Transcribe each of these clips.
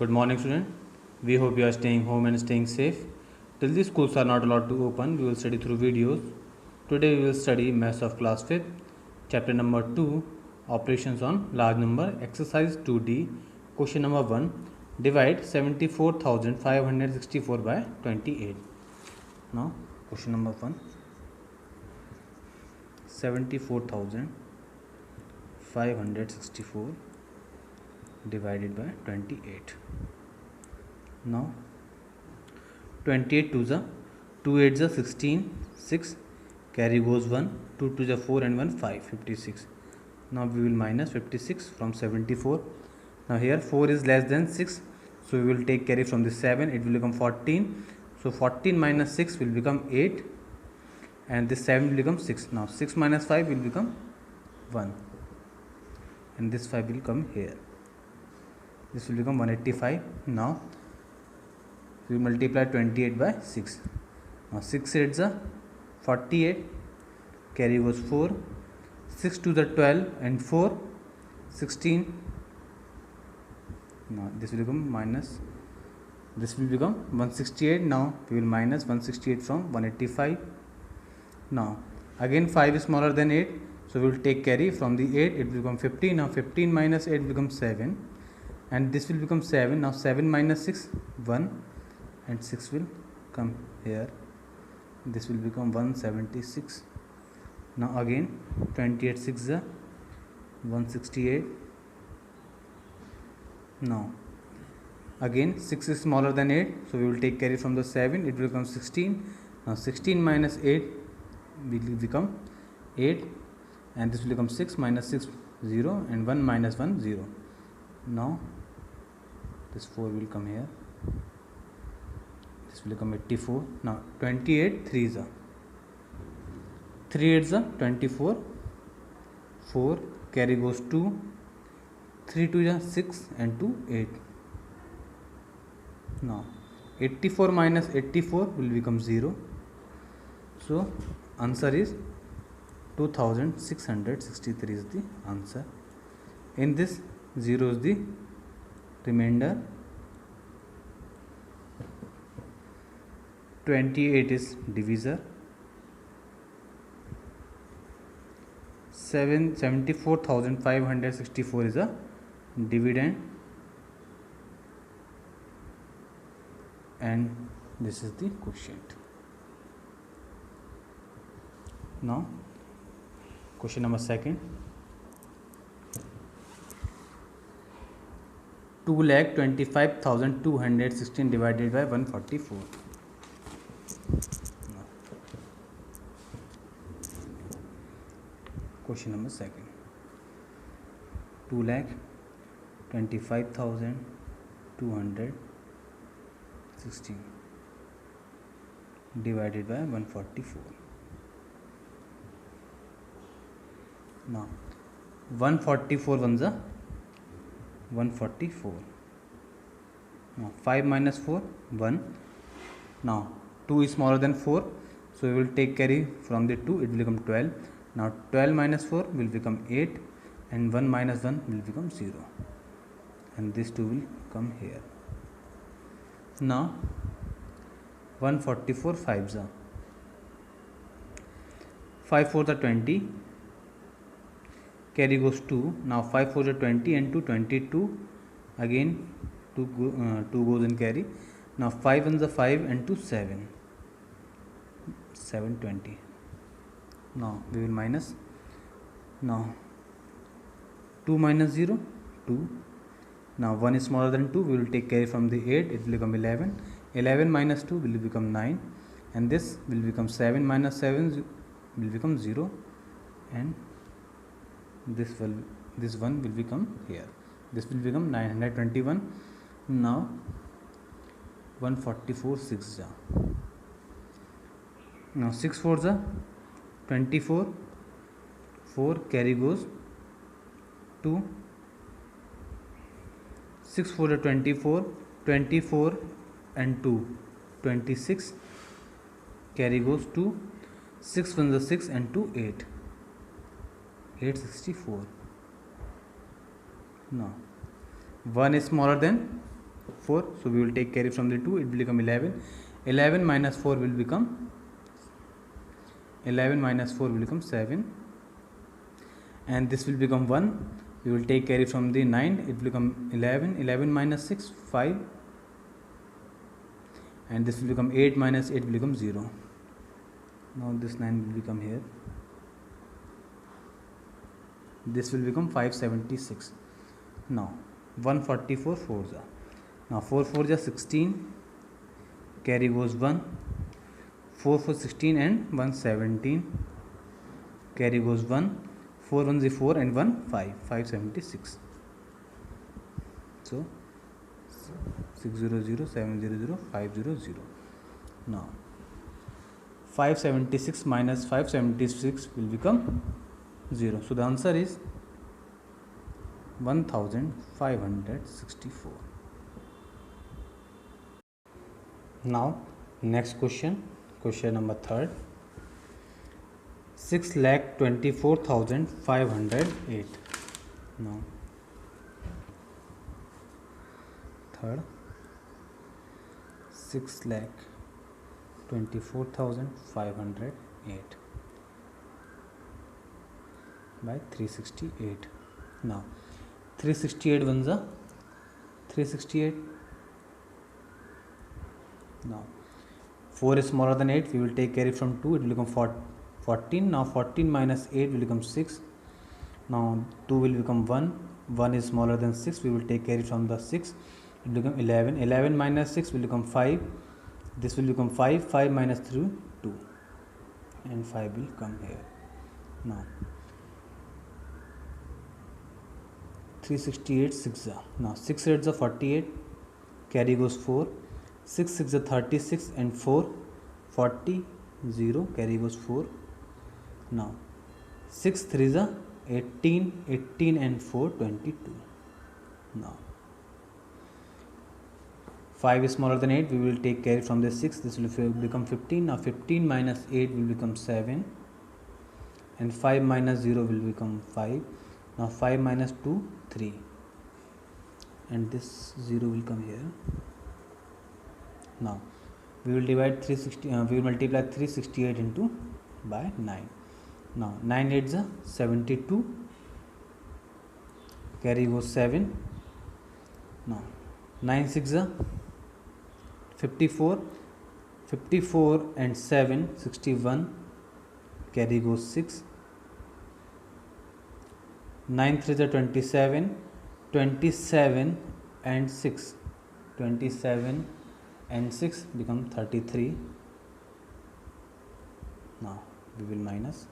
Good morning, student. We hope you are staying home and staying safe. Till the schools are not allowed to open, we will study through videos. Today we will study Maths of Class 5th, Chapter number 2, Operations on Large Number, Exercise 2D, Question number 1. Divide 74,564 by 28. Now, question number 1. 74,564 divided by 28. Now 28 to the 2 8 the 16, 6 carry goes 1, 2 to the 4 and 1 5, 56. Now we will minus 56 from 74. Now here 4 is less than 6, so we will take carry from the 7, it will become 14. So 14 minus 6 will become 8 and this 7 will become 6. Now 6 minus 5 will become 1 and this 5 will come here. This will become 185. Now we multiply 28 by 6. Now 6 8 is 48, carry goes 4, 6 to the 12 and 4, 16. Now this will become minus, this will become 168. Now we will minus 168 from 185. Now again 5 is smaller than 8, so we will take carry from the 8, it will become 15. Now 15 minus 8 becomes 7 and this will become 7. Now 7 minus 6, 1 and 6 will come here. This will become 176. Now again 28 6 is 168. Now again 6 is smaller than 8, so we will take carry from the 7, it will become 16. Now 16 minus 8 will become 8 and this will become 6 minus 6 0 and 1 minus 1 0. Now this 4 will come here, this will become 84. Now 28 3 is 3 8 is 24, 4 carry goes 2, 3 2 is 6 and 2 8. Now 84 minus 84 will become 0, so answer is 2663 is the answer. In this 0 is the remainder, 28 is divisor, 74,564 is a dividend, and this is the quotient. Now question number 2. 2,25,216 divided by 144. Question number 2. 2,25,216 divided by 144. Now 144 ones are 144. Now 5 minus 4 1. Now 2 is smaller than 4, so we will take carry from the 2, it will become 12. Now 12 minus 4 will become 8 and 1 minus 1 will become 0 and this 2 will come here. Now 144 5s are 5 4 the 20, carry goes 2. Now 5 4 is 20 and 2 22, again 2 goes in carry. Now 5 1 is 5 and 2 7, 720. Now we will minus. Now 2 minus 0 2. Now 1 is smaller than 2, we will take carry from the 8, it will become 11. 11 minus 2 will become 9 and this will become 7 minus 7 will become 0 and this 1 will become here. This will become 921. Now 144 6 ja. Now 6 4 ja 24, 4 carry goes 2, 6 4 is 24, 24 and 2 26, carry goes 2, 6 1 is 6 and 2 8, 864. Now 1 is smaller than 4, so we will take carry from the 2, it will become 11. 11 minus 4 will become 7, and this will become 1. We will take carry from the 9, it will become 11. 11 minus 6, 5, and this will become 8 minus 8 will become 0. Now this 9 will become here, this will become 576. Now 144 4s are, now 4 4s are 16, carry goes 1, 4 4 16 and 1 17, carry goes 1, 4 1 is 4 and 1 5, 576. So 600 700 500. Now 576 minus 576 will become 0. So the answer is 1564. Now next question, question number 3rd. 6,24,508. Now third, 6,24,508 by 368. Now 368 ones are 368. Now 4 is smaller than 8, we will take carry from 2, it will become 14. Now 14 minus 8 will become 6. Now 2 will become 1, 1 is smaller than 6, we will take carry from the 6, it will become 11. 11 minus 6 will become 5, this will become 5, 5 minus 3 2, and 5 will come here. Now 368 6 are, now 6 8s are 48, carry goes 4, 6 6 are 36 and 4 40, 0, carry goes 4. Now 6 3s are 18, 18 and 4 22. Now 5 is smaller than 8, we will take carry from the 6, this will become 15. Now 15 minus 8 will become 7, and 5 minus 0 will become 5. Now 5 minus 2 3, and this 0 will come here. Now we will divide 360, we will multiply 368 into by 9. Now 9 8s are 72, carry goes 7. Now 9 6s are 54, 54 and 7 61, carry goes 6. 9 3s are 27, 27 and 6, 27 and 6 become 33. Now we will minus,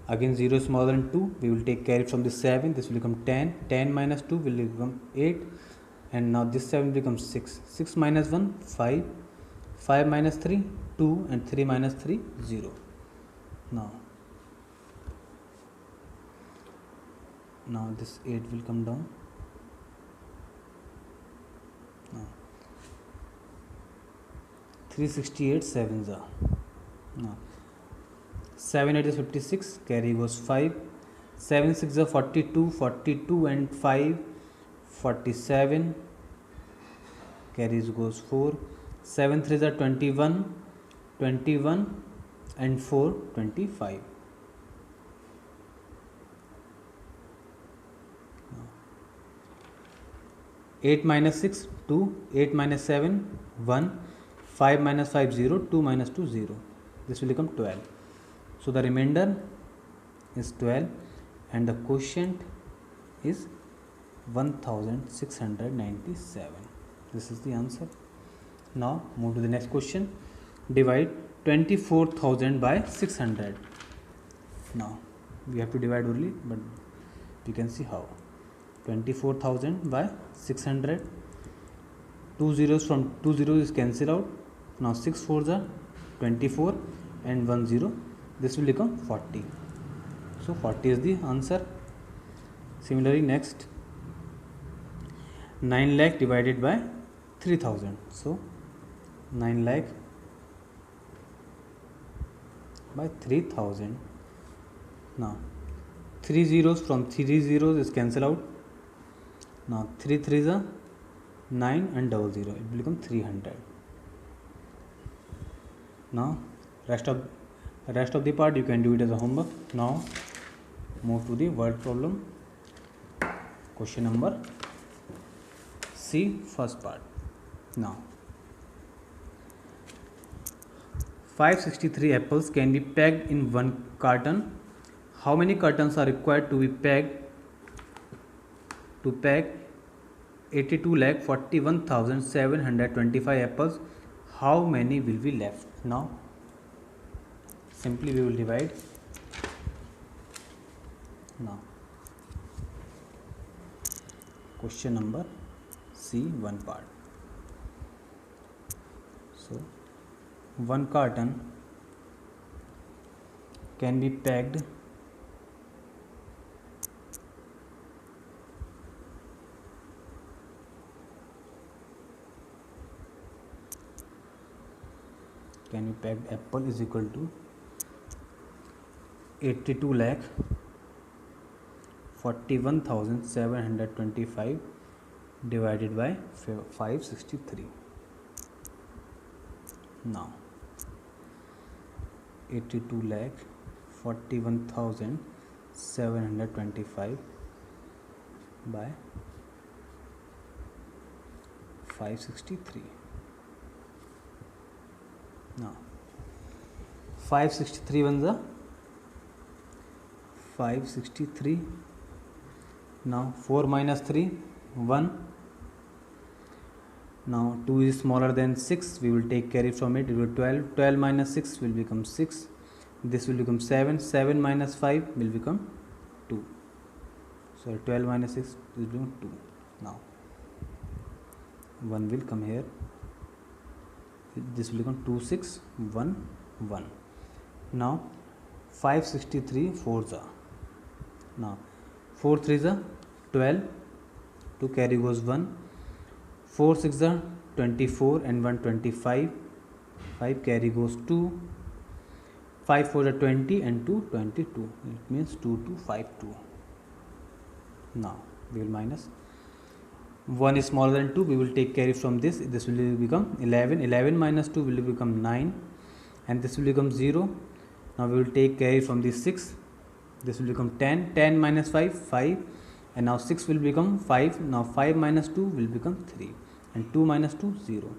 again 0 is smaller than 2, we will take carry from the 7, this will become 10, 10 minus 2 will become 8, and now this 7 becomes 6, 6 minus 1 5, 5 minus 3 2, and 3 minus 3 0. Now this 8 will come down. Now 368 7s are, now 7 8 is 56, carry goes 5, 7 6 are 42, 42 and 5 47, carries goes 4, 7 3s are 21, 21 and 4 25. 8 minus 6 2, 8 minus 7 1, 5 minus 5 0, 2 minus 2 0, this will become 12. So the remainder is 12 and the quotient is 1697. This is the answer. Now move to the next question. Divide 24,000 by 600. Now we have to divide only, but you can see how. 24,000 by 600. 2 zeros from 2 zeros is cancelled out. Now 6 4s are 24 and 1 0. This will become 40. So 40 is the answer. Similarly, next 9 lakh divided by 3,000. So 9 lakh by 3,000. Now 3 zeros from 3 zeros is cancelled out. Now 3 3s are 9 and 00, it will become 300. Now rest of the part you can do it as a homework. Now move to the word problem. Question number C, first part. Now 563 apples can be packed in one carton. How many cartons are required to be packed to pack 82,41,725 apples? How many will be left? Now simply we will divide. Now question number C, one part. So one carton can be packed apple is equal to 82,41,725 divided by 563. Now 82,41,725 by 563. Now 563 ones are 563. Now 4 minus 3, 1. Now 2 is smaller than 6, we will take carry from it, it will be 12. 12 minus 6 will become 6. This will become 7. 7 minus 5 will become 2. So 12 minus 6 will become 2. Now 1 will come here. This will become 2, 6, 1, 1. Now 563 4s are. Now 4 3s are 12. 2 carry goes 1. 4 6 are 24 and 1 25. 5 carry goes 2. 5 4 are 20 and 2 22. It means 2 2 5 2. Now we will minus. 1 is smaller than 2, we will take carry from this. This will become 11. 11 minus 2 will become 9 and this will become 0. Now we will take carry from this 6. This will become 10. 10 minus 5, 5, and now 6 will become 5. Now 5 minus 2 will become 3 and 2 minus 2, 0.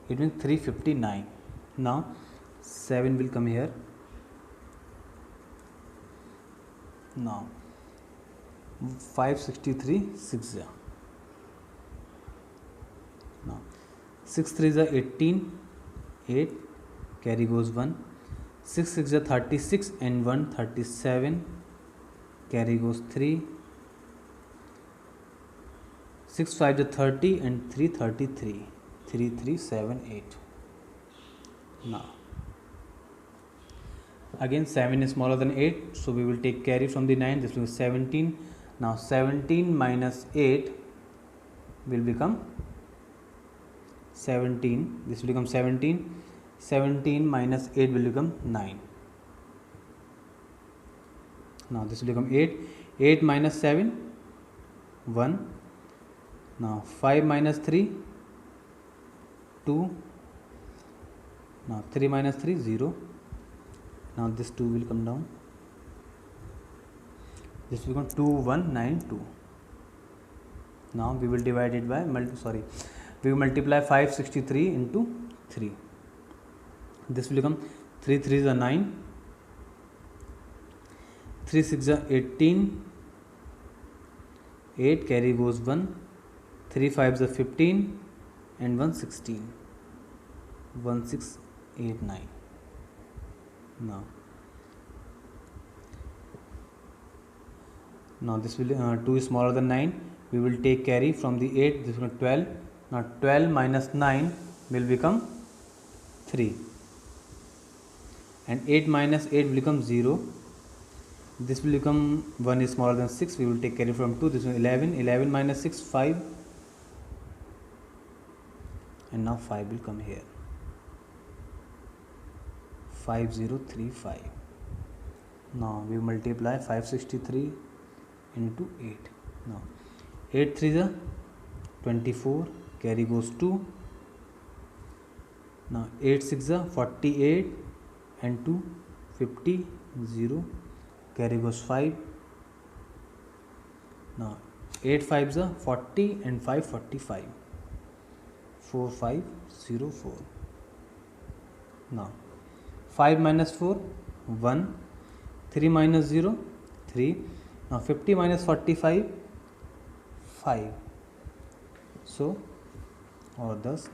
It means 359. Now 7 will come here. Now 563 6. Now 6 3s are 18, 8 carry goes 1. 6 6 are 36 and 1 37, carry goes 3. 6 5 are 30 and 3 33, 3 3 7 8. Now again 7 is smaller than 8, so we will take carry from the 9. This will be 17. Now 17 minus 8 will become 17. This will become 17. 17 minus 8 will become 9. Now this will become 8. 8 minus 7, 1. Now 5 minus 3, 2. Now 3 minus 3, 0. Now this 2 will come down. This will become 2 1 9 2. Now we will divide it by we will multiply 563 into 3. This will become 3 3s are 9, 3 6 are 18, 8 carry goes 1, 3 5s are 15 and 1 16, 1 6 8 9. Now this will 2 is smaller than 9, we will take carry from the 8. This will become 12. Now 12 minus 9 will become 3 and 8 minus 8 will become 0. This will become 1 is smaller than 6, we will take carry from 2. This is 11. 11 minus 6, 5, and now 5 will come here. 5035. Now we multiply 563 into 8. Now 8 3s are 24, carry goes 2. Now 8 6 are 48 and 2 50, 0, carry goes 5. Now 8 5 are 40 and 5 45, 4 5 0 4. Now 5 minus 4 1, 3 minus 0 3. Now 50 minus 45 5. So or thus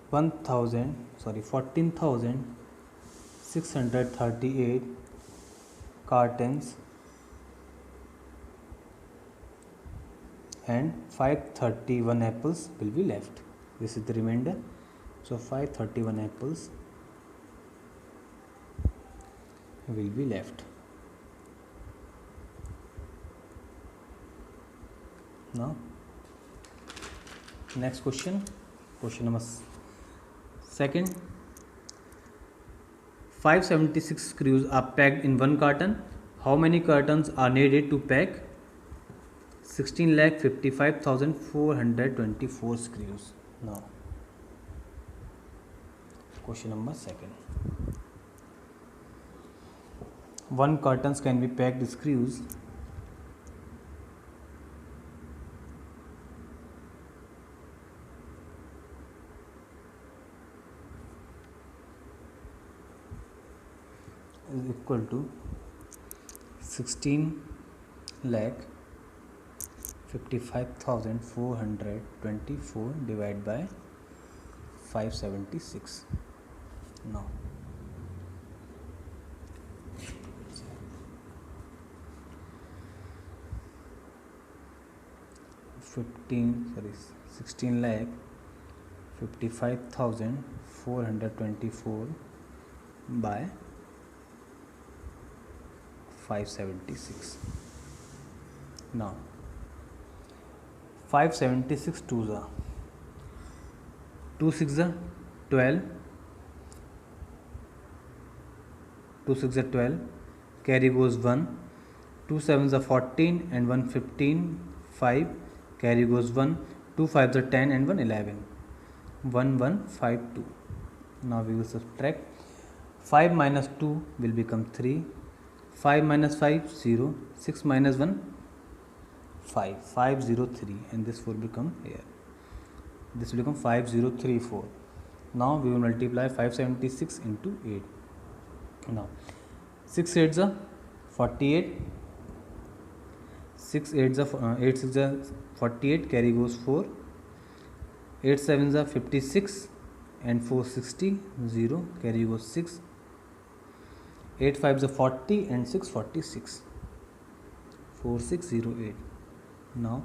14,638 cartons and 531 apples will be left. This is the remainder. So 531 apples will be left. Now next question number second. 576 screws are packed in one carton. How many cartons are needed to pack 16,55,424 screws? Now question number second. One cartons can be packed with screws is equal to 16,55,424 divided by 576. Now 16,55,424 by 576. Now 576 twos are 2 6 are 12, 2 6 are 12, carry goes 1, 2 7s are 14 and 1 15, 5, carry goes 1, 2 5s are 10 and 1 11, 1 1 5 2. Now we will subtract. 5 minus 2 will become 3, 5 minus 5 0, 6 minus 1 5, 503, and this will become here. This will become 5034. Now we will multiply 576 into 8. Now 6 8s are 48, 6 8s are 8 6 are 48, carry goes 4, 8 7s are 56 and 460, 0, carry goes 6, 8 5s are 40 and 6 46, 4608. Now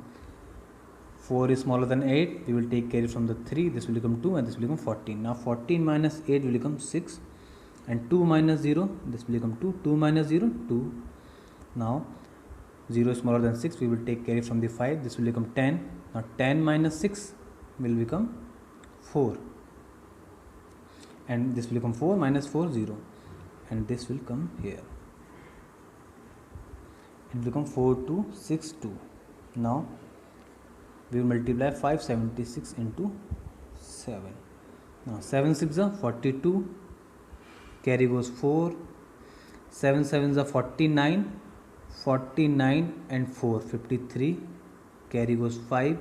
4 is smaller than 8, we will take carry from the 3, this will become 2 and this will become 14. Now 14 minus 8 will become 6 and 2 minus 0, this will become 2, 2 minus 0 2. Now 0 is smaller than 6, we will take carry from the 5, this will become 10. Now 10 minus 6 will become 4 and this will become 4 minus 4 0 and this will come here. It will become 4262. Now we will multiply 576 into 7. Now 7 6 are 42, carry goes 4, 7 7s are 49, 49 and 4 53, carry goes 5,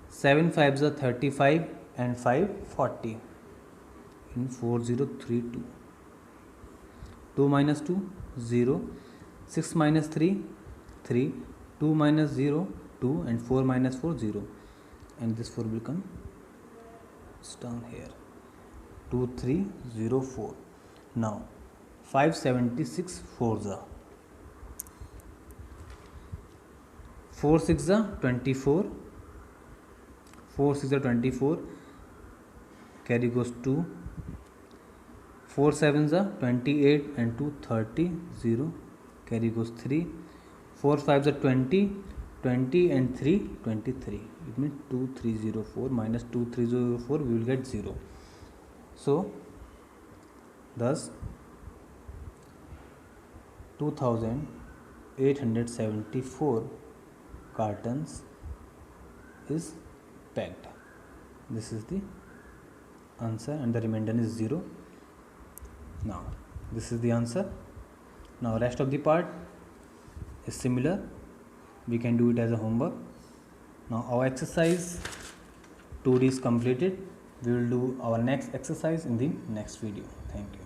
7 5s are 35 and 5 40 in 4032. 2 minus 2 0, 6 minus 3 3, 2 minus 0 2 and 4 minus 4 0, and this 4 will become down here 2304. Now 576 4s are 4 6 are 24, 4 6 are 24, carry goes 2, 4 7s are 28 and 2 30, 0, carry goes 3, 4 5s are 20, 20 and 3 23. It means 2304 minus 2304, we will get 0. So thus 2874 cartons is packed. This is the answer and the remainder is 0. Now this is the answer. Now rest of the part is similar, we can do it as a homework. Now our exercise 2D is completed. We will do our next exercise in the next video. Thank you.